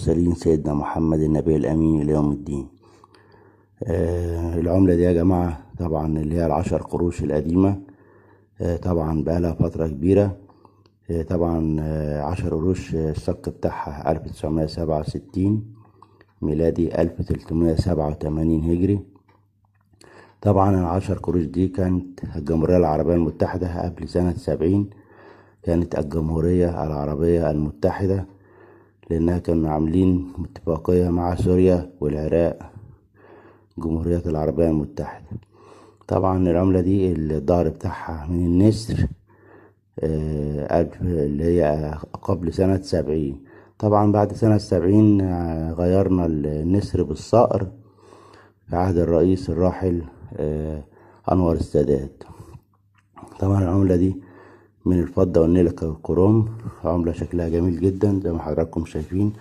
المرسلين سيدنا محمد النبي الأمين إلى يوم الدين. العملة دي يا جماعة طبعا اللي هي ال10 قروش القديمة، طبعا بقالها فترة كبيرة. طبعا 10 قروش الصك بتاعها 1967 ميلادي 1387 هجري. طبعا ال10 قروش دي كانت الجمهورية العربية المتحدة قبل سنة 70، كانت الجمهورية العربية المتحدة، لأنها كانوا عاملين اتفاقية مع سوريا والعراق، الجمهوريات العربية المتحدة. طبعا العملة دي الظهر بتاعها من النسر، اللي هي قبل سنة 70. طبعا بعد سنة 70 غيرنا النسر بالصقر في عهد الرئيس الراحل أنور السادات. طبعا العملة دي من الفضة والنيلة والكروم، عملة شكلها جميل جدا زي ما حضراتكم شايفين.